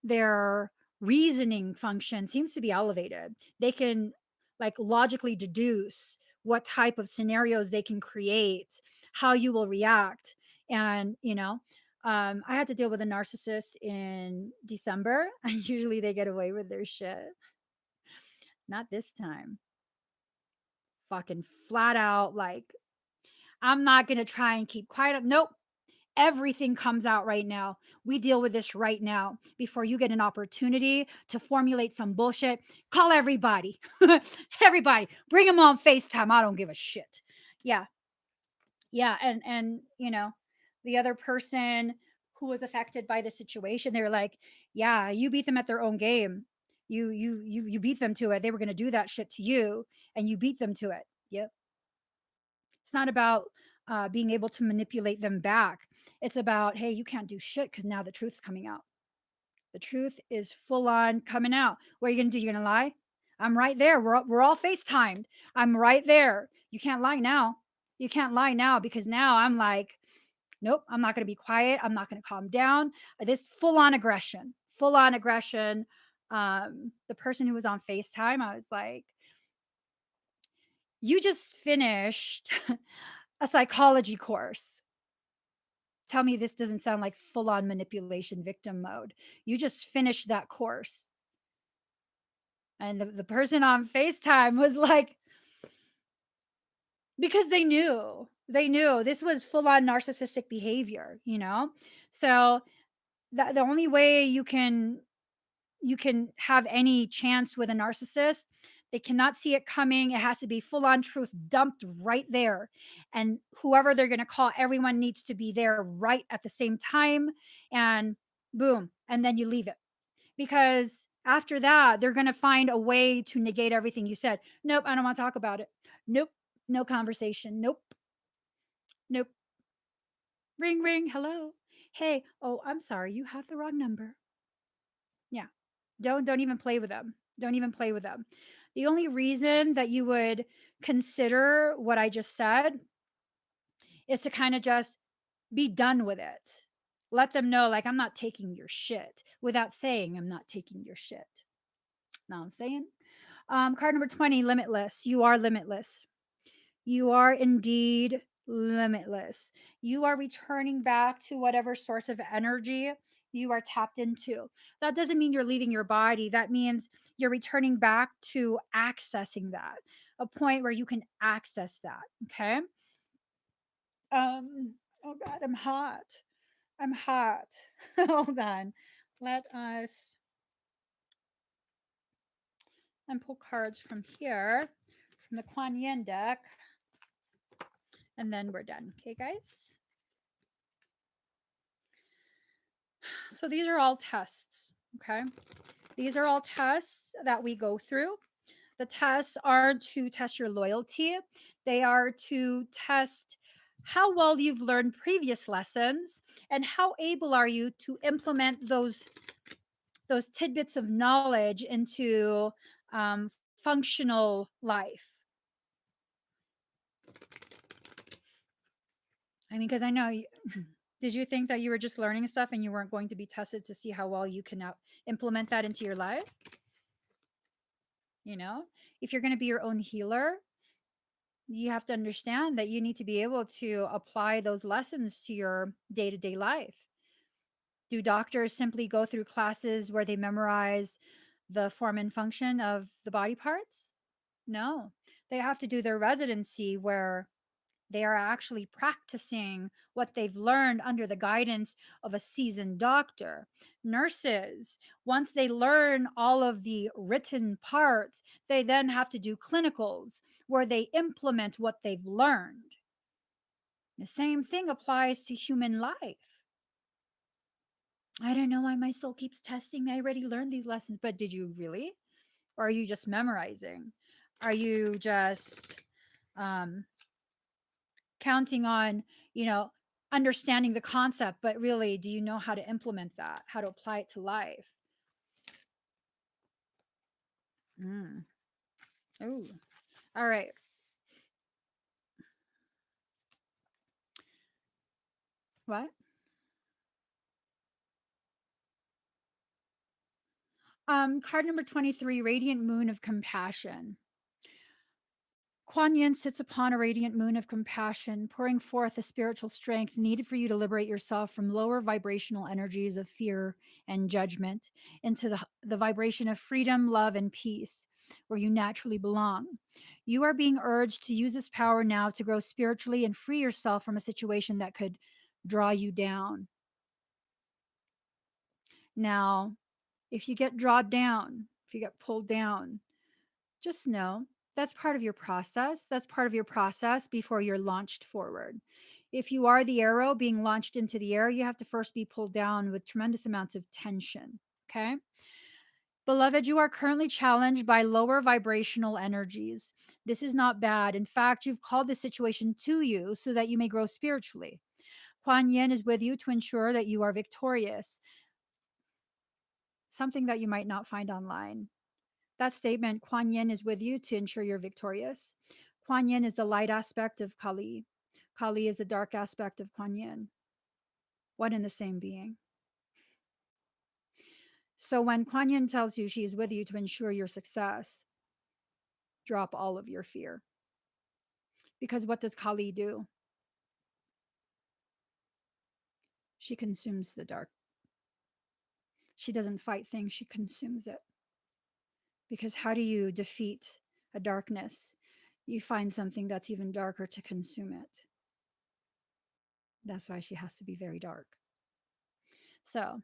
Their reasoning function seems to be elevated. They can like logically deduce what type of scenarios they can create, how you will react. And, I had to deal with a narcissist in December, and usually they get away with their shit. Not this time. Fucking flat out, like, I'm not going to try and keep quiet. Nope. Everything comes out right now. We deal with this right now before you get an opportunity to formulate some bullshit. Call everybody. Everybody. Bring them on FaceTime. I don't give a shit. Yeah. Yeah. And the other person who was affected by the situation, they were like, yeah, you beat them at their own game. You beat them to it. They were going to do that shit to you, and you beat them to it. Yep. It's not about being able to manipulate them back. It's about, hey, you can't do shit because now the truth's coming out. The truth is full on coming out. What are you going to do? You're going to lie? I'm right there. We're all FaceTimed. I'm right there. You can't lie now. You can't lie now, because now I'm like, nope, I'm not going to be quiet. I'm not going to calm down. This full on aggression, full on aggression. The person who was on FaceTime, I was like, you just finished a psychology course. Tell me this doesn't sound like full on manipulation victim mode. You just finished that course. And the person on FaceTime was like, because they knew this was full on narcissistic behavior, So the only way you can have any chance with a narcissist, they cannot see it coming. It has to be full on truth dumped right there. And whoever they're going to call, everyone needs to be there right at the same time. And boom. And then you leave it. Because after that, they're going to find a way to negate everything you said. Nope, I don't want to talk about it. Nope, no conversation. Nope, nope. Ring, ring. Hello. Hey, oh, I'm sorry. You have the wrong number. Yeah. Don't even play with them. Don't even play with them. The only reason that you would consider what I just said is to kind of just be done with it. Let them know, like, I'm not taking your shit without saying I'm not taking your shit. Know what I'm saying? Card number 20, limitless. You are limitless. You are indeed limitless. You are returning back to whatever source of energy you are tapped into. That doesn't mean you're leaving your body. That means you're returning back to accessing that, a point where you can access that. Okay. Oh God, I'm hot. I'm hot. Hold on. Let us pull cards from here, from the Kuan Yin deck, and then we're done. Okay, guys? So these are all tests, okay? These are all tests that we go through. The tests are to test your loyalty. They are to test how well you've learned previous lessons, and how able are you to implement those tidbits of knowledge into functional life. I mean, because I know did you think that you were just learning stuff and you weren't going to be tested to see how well you can implement that into your life? If you're going to be your own healer, You have to understand that you need to be able to apply those lessons to your day to day life. Do doctors simply go through classes where they memorize the form and function of the body parts? No. They have to do their residency where they are actually practicing what they've learned under the guidance of a seasoned doctor. Nurses, once they learn all of the written parts, they then have to do clinicals where they implement what they've learned. The same thing applies to human life. I don't know why my soul keeps testing me. I already learned these lessons, but did you really? Or are you just memorizing? Are you just um, counting on, you know, understanding the concept, but really, do you know how to implement that, how to apply it to life? Mm. Oh, all right. What? Card number 23, Radiant Moon of Compassion. Kuan Yin sits upon a radiant moon of compassion, pouring forth the spiritual strength needed for you to liberate yourself from lower vibrational energies of fear and judgment into the vibration of freedom, love, and peace, where you naturally belong. You are being urged to use this power now to grow spiritually and free yourself from a situation that could draw you down. Now, if you get drawn down, if you get pulled down, just know that's part of your process. That's part of your process before you're launched forward. If you are the arrow being launched into the air, you have to first be pulled down with tremendous amounts of tension. Okay. Beloved, you are currently challenged by lower vibrational energies. This is not bad. In fact, you've called this situation to you so that you may grow spiritually. Kuan Yin is with you to ensure that you are victorious, something that you might not find online. That statement, Kuan Yin is with you to ensure you're victorious. Kuan Yin is the light aspect of Kali. Kali is the dark aspect of Kuan Yin, one and the same being. So when Kuan Yin tells you she is with you to ensure your success, drop all of your fear. Because what does Kali do? She consumes the dark. She doesn't fight things, she consumes it. Because how do you defeat a darkness? You find something that's even darker to consume it. That's why she has to be very dark. So,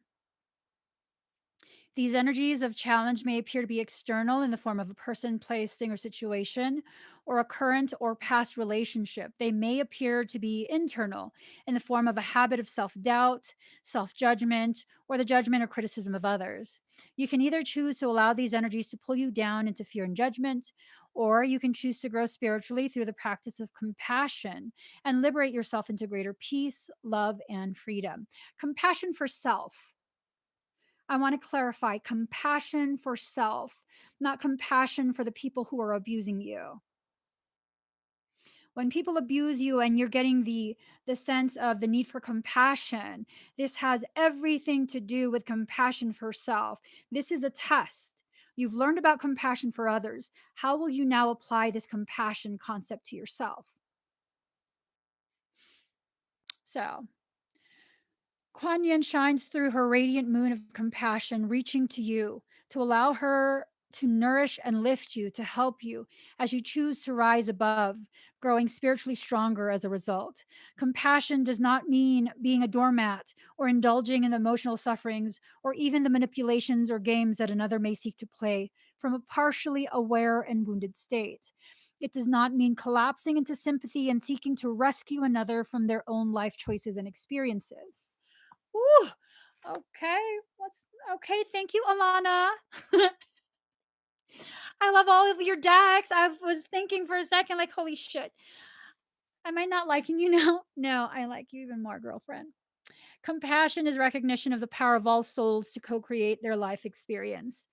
these energies of challenge may appear to be external in the form of a person, place, thing, or situation, or a current or past relationship. They may appear to be internal in the form of a habit of self doubt, self judgment, or the judgment or criticism of others. You can either choose to allow these energies to pull you down into fear and judgment, or you can choose to grow spiritually through the practice of compassion and liberate yourself into greater peace, love, and freedom. Compassion for self. I want to clarify compassion for self, not compassion for the people who are abusing you. When people abuse you and you're getting the sense of the need for compassion, this has everything to do with compassion for self. This is a test. You've learned about compassion for others. How will you now apply this compassion concept to yourself? So, Kuan Yin shines through her radiant moon of compassion, reaching to you to allow her to nourish and lift you, to help you as you choose to rise above, growing spiritually stronger as a result. Compassion does not mean being a doormat or indulging in the emotional sufferings or even the manipulations or games that another may seek to play from a partially aware and wounded state. It does not mean collapsing into sympathy and seeking to rescue another from their own life choices and experiences. Ooh, okay. What's okay? Thank you, Alana. I love all of your decks. I was thinking for a second, like, holy shit. Am I not liking you now? No, I like you even more, girlfriend. Compassion is recognition of the power of all souls to co create their life experience.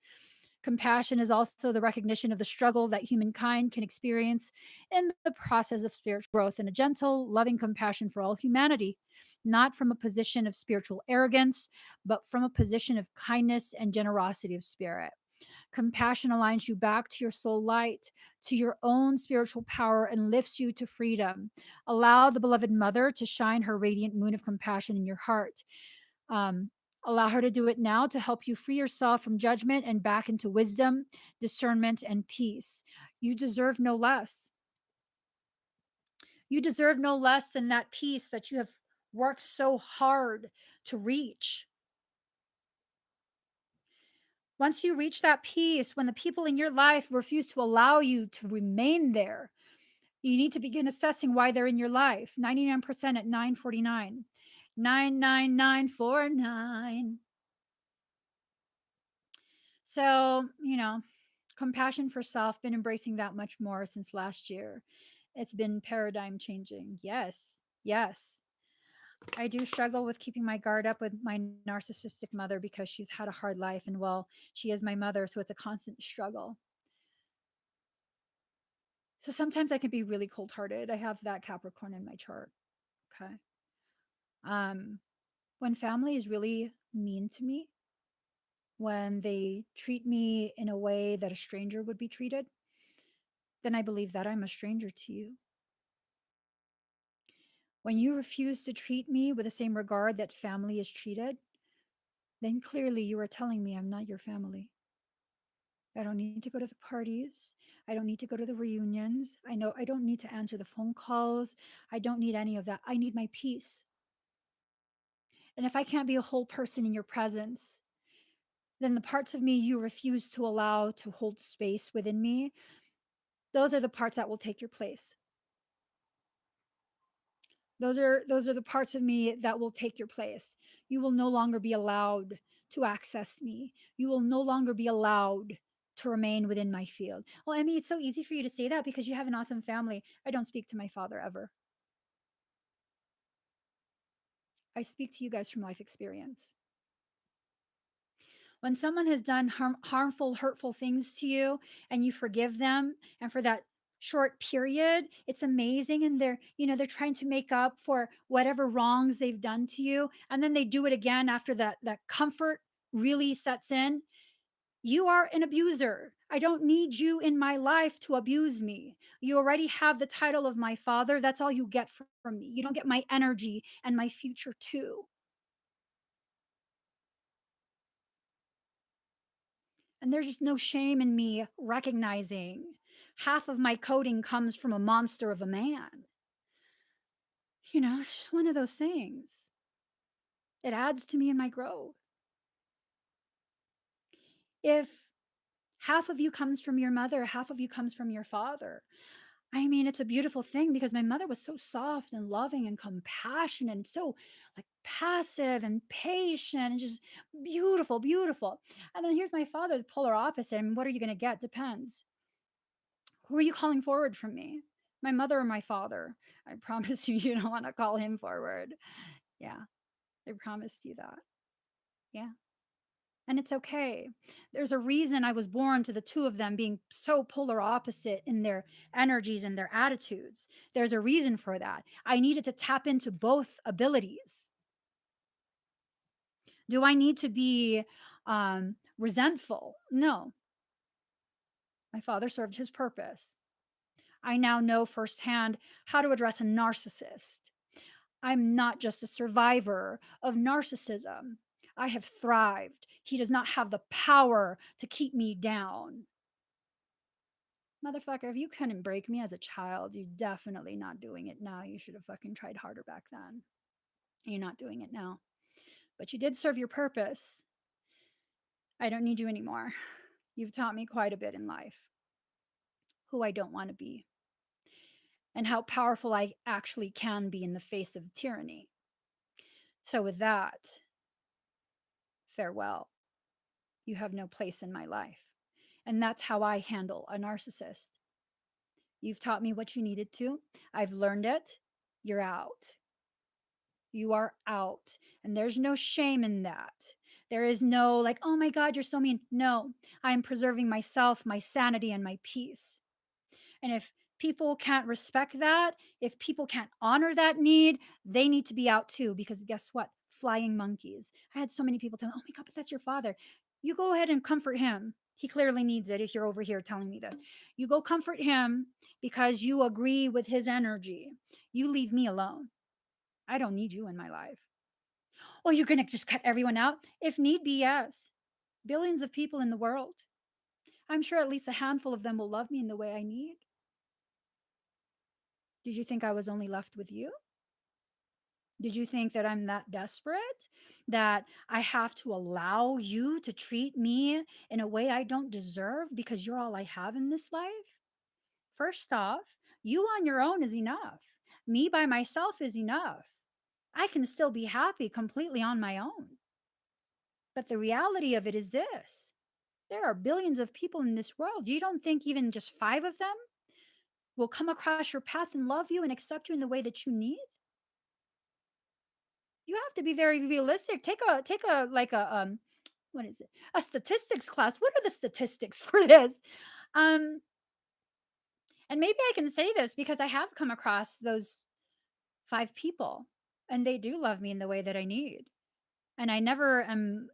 Compassion is also the recognition of the struggle that humankind can experience in the process of spiritual growth and a gentle, loving compassion for all humanity, not from a position of spiritual arrogance, but from a position of kindness and generosity of spirit. Compassion aligns you back to your soul light, to your own spiritual power, and lifts you to freedom. Allow the beloved mother to shine her radiant moon of compassion in your heart. Um, Allow her to do it now to help you free yourself from judgment and back into wisdom, discernment, and peace. You deserve no less. You deserve no less than that peace that you have worked so hard to reach. Once you reach that peace, when the people in your life refuse to allow you to remain there, you need to begin assessing why they're in your life. 99% at 949. 99949. So, compassion for self, been embracing that much more since last year. It's been paradigm changing. Yes, yes. I do struggle with keeping my guard up with my narcissistic mother because she's had a hard life. And well, she is my mother. So it's a constant struggle. So sometimes I can be really cold hearted. I have that Capricorn in my chart. Okay. Um, when family is really mean to me, when they treat me in a way that a stranger would be treated, then I believe that I'm a stranger to you. When you refuse to treat me with the same regard that family is treated, then clearly you are telling me I'm not your family. I don't need to go to the parties. I don't need to go to the reunions. I know I don't need to answer the phone calls. I don't need any of that. I need my peace. And if I can't be a whole person in your presence, then the parts of me you refuse to allow to hold space within me, those are the parts that will take your place. Those are the parts of me that will take your place. You will no longer be allowed to access me. You will no longer be allowed to remain within my field. Well, Emmy, it's so easy for you to say that because you have an awesome family. I don't speak to my father ever. I speak to you guys from life experience. When someone has done harmful, hurtful things to you and you forgive them, and for that short period, it's amazing. And they're trying to make up for whatever wrongs they've done to you. And then they do it again after that comfort really sets in. You are an abuser. I don't need you in my life to abuse me. You already have the title of my father. That's all you get from me. You don't get my energy and my future too. And there's just no shame in me recognizing half of my coding comes from a monster of a man. It's just one of those things. It adds to me in my growth. If half of you comes from your mother, half of you comes from your father, I mean, it's a beautiful thing because my mother was so soft and loving and compassionate and so like passive and patient and just beautiful, beautiful. And then here's my father, the polar opposite. And what are you going to get? Depends. Who are you calling forward from me? My mother or my father? I promise you, you don't want to call him forward. Yeah, I promised you that. Yeah. And it's okay. There's a reason I was born to the two of them being so polar opposite in their energies and their attitudes. There's a reason for that. I needed to tap into both abilities. Do I need to be resentful? No. My father served his purpose. I now know firsthand how to address a narcissist. I'm not just a survivor of narcissism. I have thrived. He does not have the power to keep me down. Motherfucker, if you couldn't break me as a child, you're definitely not doing it now. You should have fucking tried harder back then. You're not doing it now. But you did serve your purpose. I don't need you anymore. You've taught me quite a bit in life who I don't want to be and how powerful I actually can be in the face of tyranny. So, with that, farewell. You have no place in my life. And that's how I handle a narcissist. You've taught me what you needed to. I've learned it. You're out. You are out. And there's no shame in that. There is no like, oh my God, you're so mean. No, I'm preserving myself, my sanity, and my peace. And if people can't respect that, if people can't honor that need, they need to be out too. Because guess what? Flying monkeys. I had so many people tell me, oh my God, but that's your father. You go ahead and comfort him. He clearly needs it if you're over here telling me this. You go comfort him because you agree with his energy. You leave me alone. I don't need you in my life. Oh, you're going to just cut everyone out? If need be, yes. Billions of people in the world. I'm sure at least a handful of them will love me in the way I need. Did you think I was only left with you? Did you think that I'm that desperate that I have to allow you to treat me in a way I don't deserve because you're all I have in this life? First off, you on your own is enough. Me by myself is enough. I can still be happy completely on my own. But the reality of it is this: there are billions of people in this world. You don't think even just 5 of them will come across your path and love you and accept you in the way that you need? You have to be very realistic. Take a like a what is it? A statistics class. What are the statistics for this? Um, and maybe I can say this because I have come across those 5 people, and they do love me in the way that I need. And I never am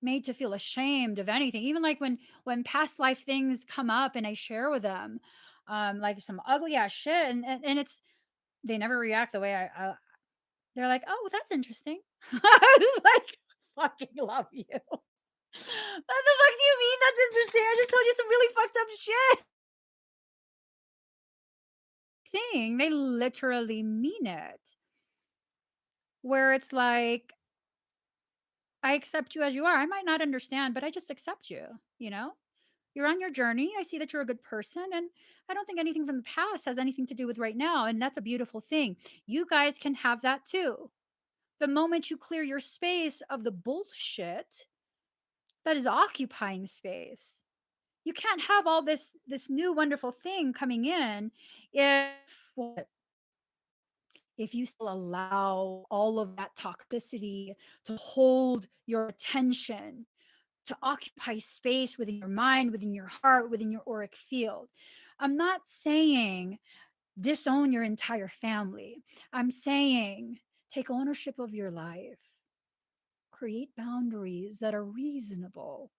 made to feel ashamed of anything. Even like when past life things come up and I share with them, like some ugly ass shit, and it's they never react the way I they're like, oh, well, that's interesting. I was like, fucking love you. What the fuck do you mean that's interesting? I just told you some really fucked up shit. Thing. They literally mean it. Where it's like, I accept you as you are. I might not understand, but I just accept you, you know? You're on your journey. I see that you're a good person. And I don't think anything from the past has anything to do with right now. And that's a beautiful thing. You guys can have that too. The moment you clear your space of the bullshit that is occupying space, you can't have all this new wonderful thing coming in if you still allow all of that toxicity to hold your attention, to occupy space within your mind, within your heart, within your auric field. I'm not saying disown your entire family. I'm saying take ownership of your life, create boundaries that are reasonable.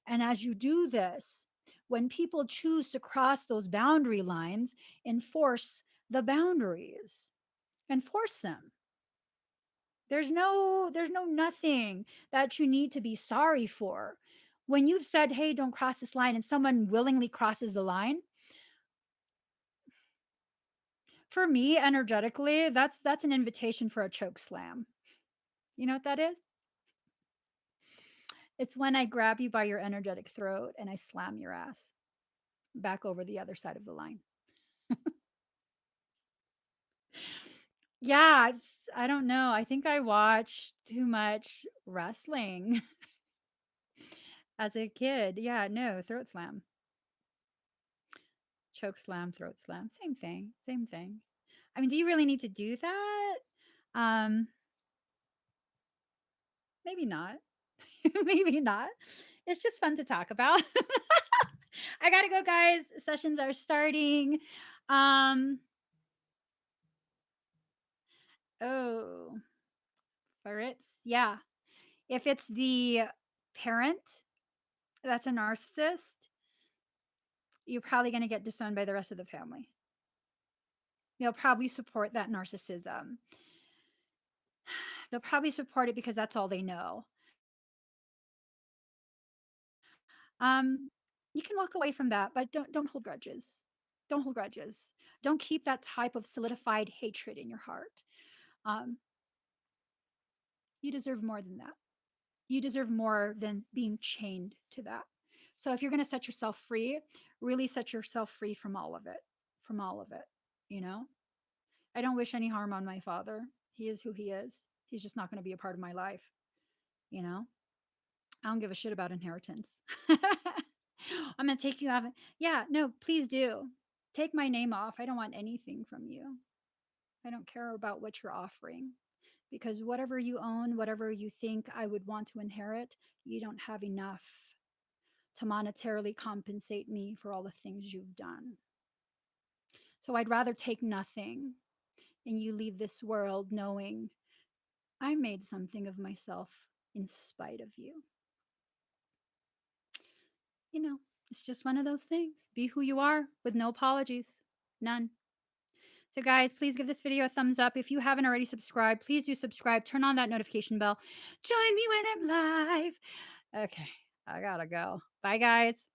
And as you do this, when people choose to cross those boundary lines, enforce the boundaries, enforce them. There's no nothing that you need to be sorry for. When you've said, "Hey, don't cross this line," and someone willingly crosses the line, for me energetically, that's an invitation for a choke slam. You know what that is? It's when I grab you by your energetic throat and I slam your ass back over the other side of the line. Yeah, I don't know. I think I watched too much wrestling as a kid. Yeah, no, throat slam. Choke slam, throat slam, same thing, same thing. I mean, do you really need to do that? Um, maybe not. Maybe not. It's just fun to talk about. I gotta go, guys. Sessions are starting. Um, oh, for it's yeah. If it's the parent that's a narcissist, you're probably gonna get disowned by the rest of the family. They'll probably support that narcissism. They'll probably support it because that's all they know. Um, you can walk away from that, but don't hold grudges. Don't hold grudges. Don't keep that type of solidified hatred in your heart. Um, you deserve more than that. You deserve more than being chained to that. So if you're going to set yourself free, really set yourself free from all of it. From all of it, you know? I don't wish any harm on my father. He is who he is. He's just not going to be a part of my life, you know? I don't give a shit about inheritance. I'm going to take you off. Yeah, no, please do. Take my name off. I don't want anything from you. I don't care about what you're offering because whatever you own, whatever you think I would want to inherit, you don't have enough to monetarily compensate me for all the things you've done. So I'd rather take nothing and you leave this world knowing I made something of myself in spite of you. you know, it's just one of those things. Be who you are with no apologies. None. So, guys, please give this video a thumbs up. If you haven't already subscribed, please do subscribe. Turn on that notification bell. Join me when I'm live. Okay, I gotta go. Bye, guys.